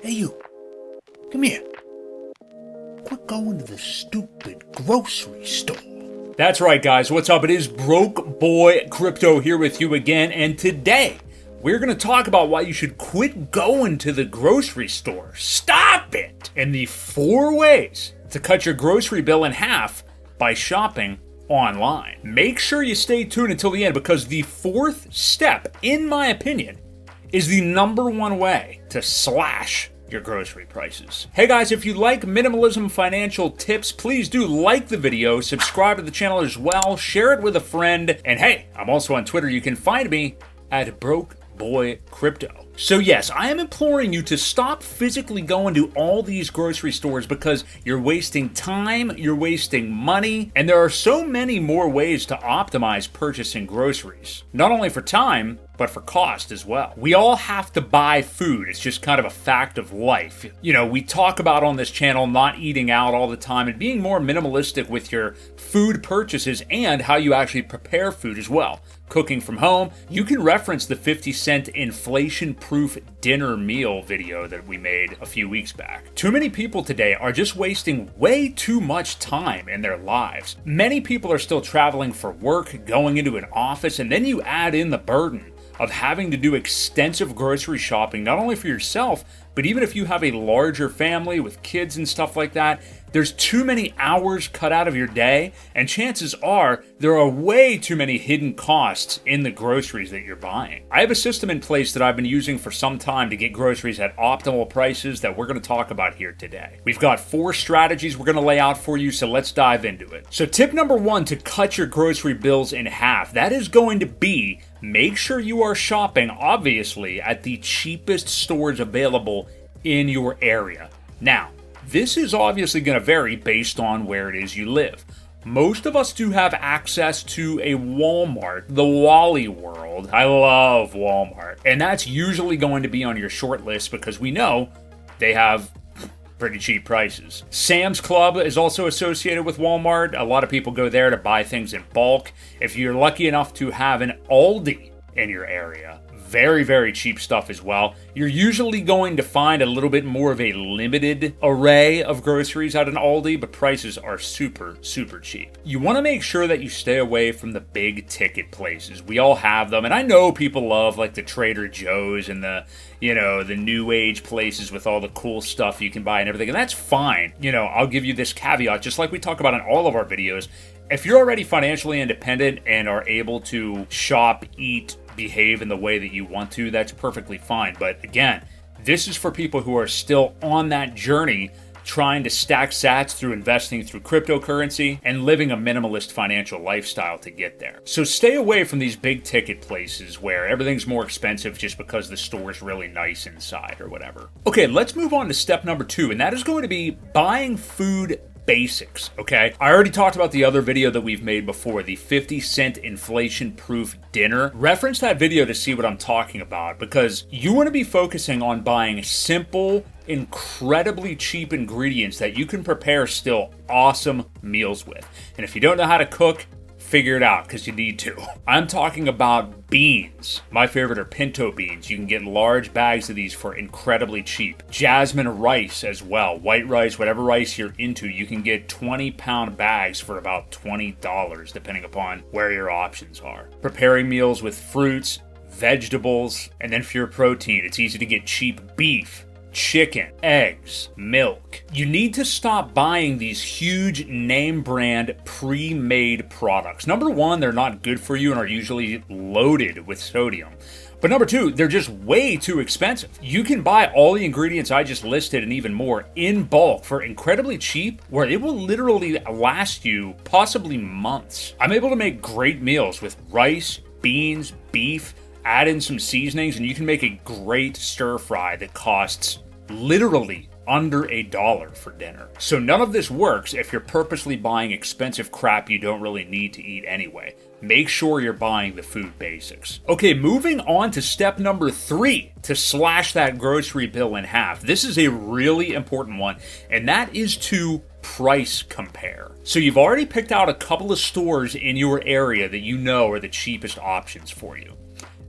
Hey you, come here. Quit going to the stupid grocery store. That's right, guys. What's up? It is Broke Boi Crypto here with you again, and today we're going to talk about why you should quit going to the grocery store. Stop it! And the 4 ways to cut your grocery bill in half by shopping online. Make sure you stay tuned until the end, because the 4th step, in my opinion, is the #1 way to slash your grocery prices. Hey guys, if you like minimalism financial tips, please do like the video, subscribe to the channel as well, share it with a friend, and hey, I'm also on Twitter. You can find me at Broke Boi Crypto. So yes, I am imploring you to stop physically going to all these grocery stores, because you're wasting time, you're wasting money, and there are so many more ways to optimize purchasing groceries. Not only for time, but for cost as well. We all have to buy food. It's just kind of a fact of life. You know, we talk about on this channel not eating out all the time and being more minimalistic with your food purchases and how you actually prepare food as well. Cooking from home, you can reference the 50-cent inflation-proof dinner meal video that we made a few weeks back. Too many people today are just wasting way too much time in their lives. Many people are still traveling for work, going into an office, and then you add in the burden of having to do extensive grocery shopping, not only for yourself, but even if you have a larger family with kids and stuff like that. There's too many hours cut out of your day, and chances are there are way too many hidden costs in the groceries that you're buying. I have a system in place that I've been using for some time to get groceries at optimal prices that we're going to talk about here today. We've got 4 strategies we're going to lay out for you, so let's dive into it. So tip #1 to cut your grocery bills in half, that is going to be make sure you are shopping, obviously, at the cheapest stores available in your area. Now, this is obviously going to vary based on where it is you live. Most of us do have access to a Wal-Mart, the Wally world. I love Wal-Mart. And that's usually going to be on your short list because we know they have pretty cheap prices. Sam's Club is also associated with Walmart. A lot of people go there to buy things in bulk. If you're lucky enough to have an Aldi in your area, very, very cheap stuff as well. You're usually going to find a little bit more of a limited array of groceries at an Aldi, but prices are super, super cheap. You want to make sure that you stay away from the big ticket places. We all have them, and I know people love like the Trader Joe's and the new age places with all the cool stuff you can buy and everything, and that's fine. I'll give you this caveat, just like we talk about in all of our videos. If you're already financially independent and are able to shop, eat, behave in the way that you want to, that's perfectly fine. But again, this is for people who are still on that journey, trying to stack sats through investing through cryptocurrency and living a minimalist financial lifestyle to get there. So stay away from these big ticket places where everything's more expensive just because the store's really nice inside or whatever. Okay, let's move on to step #2, and that is going to be buying food basics, okay? I already talked about the other video that we've made before, the 50-cent inflation-proof dinner. Reference that video to see what I'm talking about, because you want to be focusing on buying simple, incredibly cheap ingredients that you can prepare still awesome meals with. And if you don't know how to cook, figure it out, because you need to. I'm talking about beans. My favorite are pinto beans. You can get large bags of these for incredibly cheap. Jasmine rice as well. White rice, whatever rice you're into, you can get 20-pound bags for about $20, depending upon where your options are. Preparing meals with fruits, vegetables, and then for your protein, it's easy to get cheap beef, chicken, eggs, milk. You need to stop buying these huge name brand pre-made products. #1, they're not good for you and are usually loaded with sodium. But #2, they're just way too expensive. You can buy all the ingredients I just listed and even more in bulk for incredibly cheap, where it will literally last you possibly months. I'm able to make great meals with rice, beans, beef, add in some seasonings, and you can make a great stir fry that costs literally under $1 for dinner. So none of this works if you're purposely buying expensive crap you don't really need to eat anyway. Make sure you're buying the food basics. Okay, moving on to step #3 to slash that grocery bill in half. This is a really important one, and that is to price compare. So you've already picked out a couple of stores in your area that you know are the cheapest options for you.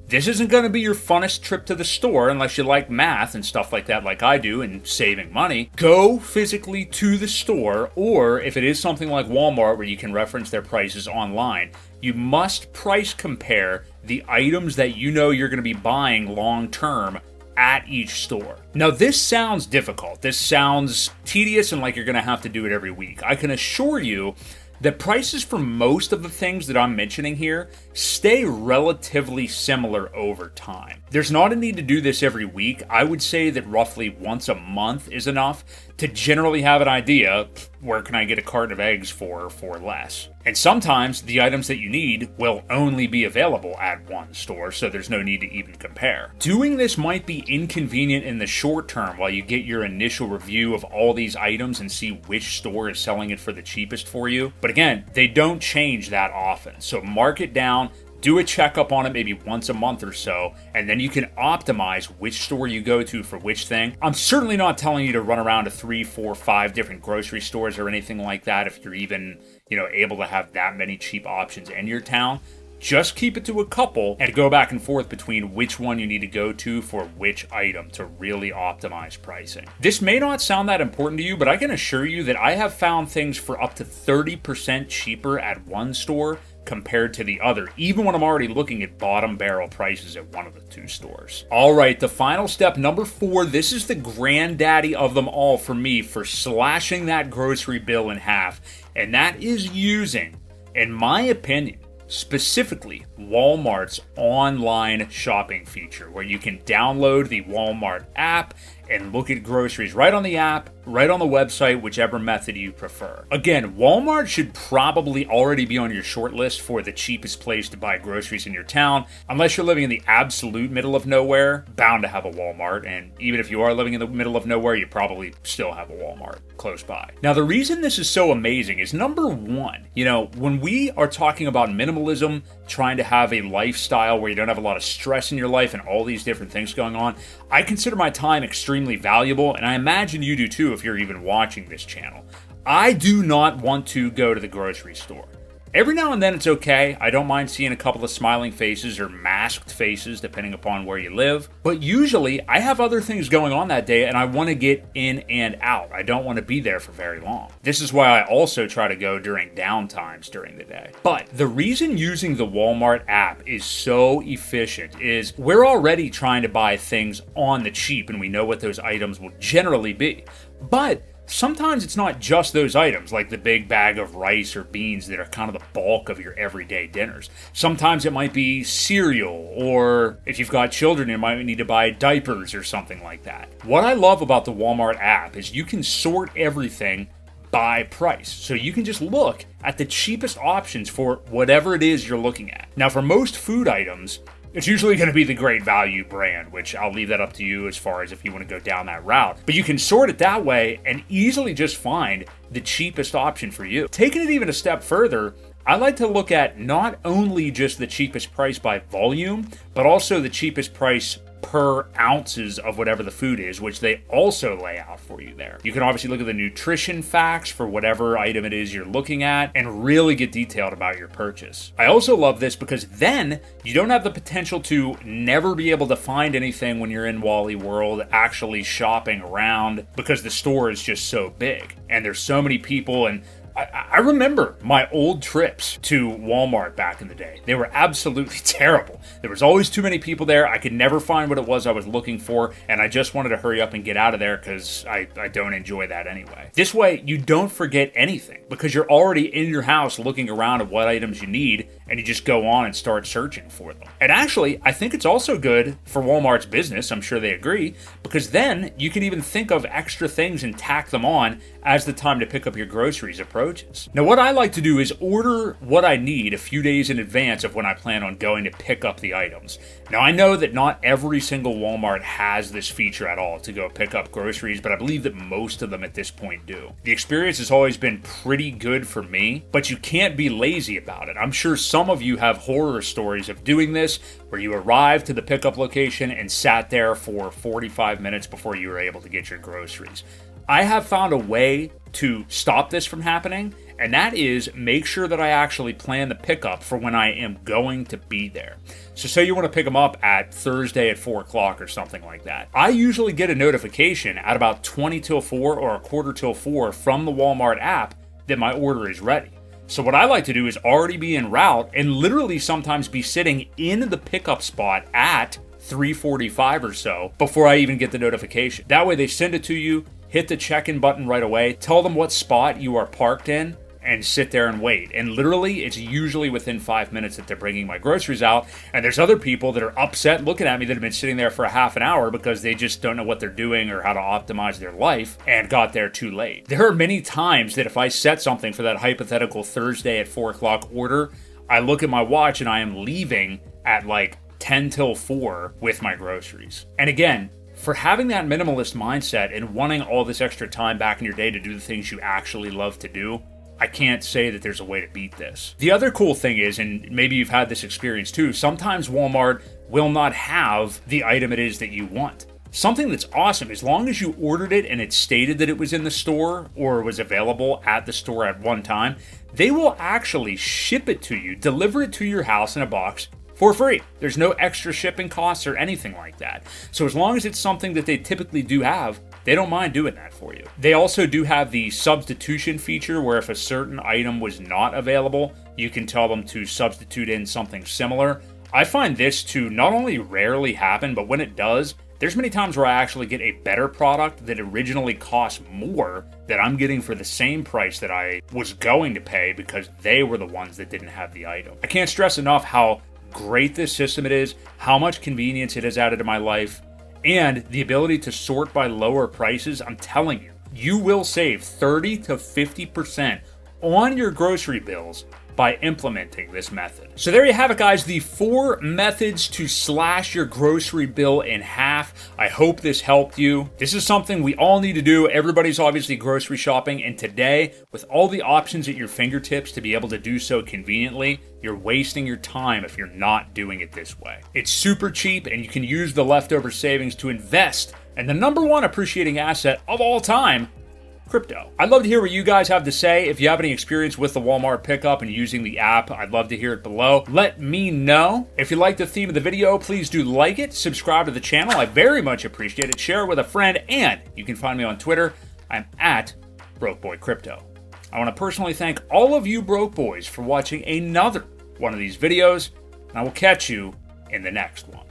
This isn't going to be your funnest trip to the store unless you like math and stuff like that, like I do, and saving money. Go physically to the store, or if it is something like Walmart where you can reference their prices online, you must price compare the items that you know you're going to be buying long term at each store. Now, this sounds difficult. This sounds tedious and like you're going to have to do it every week. I can assure you that prices for most of the things that I'm mentioning here stay relatively similar over time. There's not a need to do this every week. I would say that roughly once a month is enough to generally have an idea, where can I get a carton of eggs for less? And sometimes the items that you need will only be available at one store, so there's no need to even compare. Doing this might be inconvenient in the short term while you get your initial review of all these items and see which store is selling it for the cheapest for you. But again, they don't change that often, so mark it down. Do a checkup on it maybe once a month or so, and then you can optimize which store you go to for which thing. I'm certainly not telling you to run around to 3, 4, 5 different grocery stores or anything like that if you're even, able to have that many cheap options in your town. Just keep it to a couple and go back and forth between which one you need to go to for which item to really optimize pricing. This may not sound that important to you, but I can assure you that I have found things for up to 30% cheaper at one store compared to the other, even when I'm already looking at bottom barrel prices at one of the two stores. All right, the final step, number 4, this is the granddaddy of them all for me for slashing that grocery bill in half, and that is using, in my opinion, specifically Walmart's online shopping feature, where you can download the Walmart app and look at groceries right on the app, right on the website, whichever method you prefer. Again, Walmart should probably already be on your short list for the cheapest place to buy groceries in your town. Unless you're living in the absolute middle of nowhere, bound to have a Walmart, and even if you are living in the middle of nowhere, you probably still have a Walmart close by. Now, the reason this is so amazing is, number one, when we are talking about minimalism, trying to have a lifestyle where you don't have a lot of stress in your life and all these different things going on, I consider my time extremely valuable, and I imagine you do too if you're even watching this channel. I do not want to go to the grocery store. Every now and then it's okay. I don't mind seeing a couple of smiling faces or masked faces depending upon where you live. But usually I have other things going on that day and I want to get in and out. I don't want to be there for very long. This is why I also try to go during downtimes during the day. But the reason using the Walmart app is so efficient is we're already trying to buy things on the cheap and we know what those items will generally be. But sometimes it's not just those items, like the big bag of rice or beans that are kind of the bulk of your everyday dinners. Sometimes it might be cereal, or if you've got children, you might need to buy diapers or something like that. What I love about the Walmart app is you can sort everything by price. So you can just look at the cheapest options for whatever it is you're looking at. Now, for most food items, it's usually going to be the Great Value brand, which I'll leave that up to you as far as if you want to go down that route. But you can sort it that way and easily just find the cheapest option for you. Taking it even a step further, I like to look at not only just the cheapest price by volume, but also the cheapest price per ounces of whatever the food is, which they also lay out for you there. You can obviously look at the nutrition facts for whatever item it is you're looking at and really get detailed about your purchase. I also love this because then you don't have the potential to never be able to find anything when you're in Wally World actually shopping around because the store is just so big and there's so many people. And I remember my old trips to Walmart back in the day. They were absolutely terrible. There was always too many people there. I could never find what it was I was looking for, and I just wanted to hurry up and get out of there because I don't enjoy that anyway. This way, you don't forget anything because you're already in your house looking around at what items you need, and you just go on and start searching for them. And actually, I think it's also good for Walmart's business, I'm sure they agree, because then you can even think of extra things and tack them on as the time to pick up your groceries approaches. Now, what I like to do is order what I need a few days in advance of when I plan on going to pick up the items. Now, I know that not every single Walmart has this feature at all to go pick up groceries, but I believe that most of them at this point do. The experience has always been pretty good for me, but you can't be lazy about it. I'm sure some some of you have horror stories of doing this, where you arrived to the pickup location and sat there for 45 minutes before you were able to get your groceries. I have found a way to stop this from happening, and that is make sure that I actually plan the pickup for when I am going to be there. So say you want to pick them up at Thursday at 4 o'clock or something like that. I usually get a notification at about 20 till 4 or a quarter till 4 from the Walmart app that my order is ready. So what I like to do is already be en route and literally sometimes be sitting in the pickup spot at 3:45 or so before I even get the notification. That way they send it to you, hit the check-in button right away, tell them what spot you are parked in, and sit there and wait. And literally, it's usually within 5 minutes that they're bringing my groceries out. And there's other people that are upset looking at me that have been sitting there for a half an hour because they just don't know what they're doing or how to optimize their life and got there too late. There are many times that if I set something for that hypothetical Thursday at 4 o'clock order, I look at my watch and I am leaving at like 10 till 4 with my groceries. And again, for having that minimalist mindset and wanting all this extra time back in your day to do the things you actually love to do, I can't say that there's a way to beat this. The other cool thing is, and maybe you've had this experience too, sometimes Walmart will not have the item it is that you want. Something that's awesome, as long as you ordered it and it stated that it was in the store or was available at the store at one time, they will actually ship it to you, deliver it to your house in a box for free. There's no extra shipping costs or anything like that. So as long as it's something that they typically do have, they don't mind doing that for you. They also do have the substitution feature where if a certain item was not available, you can tell them to substitute in something similar. I find this to not only rarely happen, but when it does, there's many times where I actually get a better product that originally cost more that I'm getting for the same price that I was going to pay because they were the ones that didn't have the item. I can't stress enough how great this system it is, how much convenience it has added to my life, and the ability to sort by lower prices. I'm telling you, you will save 30 to 50% on your grocery bills by implementing this method. So there you have it, guys, the 4 methods to slash your grocery bill in half. I hope this helped you. This is something we all need to do. Everybody's obviously grocery shopping, and today, with all the options at your fingertips to be able to do so conveniently, you're wasting your time if you're not doing it this way. It's super cheap, and you can use the leftover savings to invest in the #1 appreciating asset of all time, crypto. I'd love to hear what you guys have to say. If you have any experience with the Walmart pickup and using the app, I'd love to hear it below. Let me know. If you like the theme of the video, please do like it, subscribe to the channel. I very much appreciate it. Share it with a friend, and you can find me on Twitter. I'm at Boi Crypto. I want to personally thank all of you broke boys for watching another one of these videos, and I will catch you in the next one.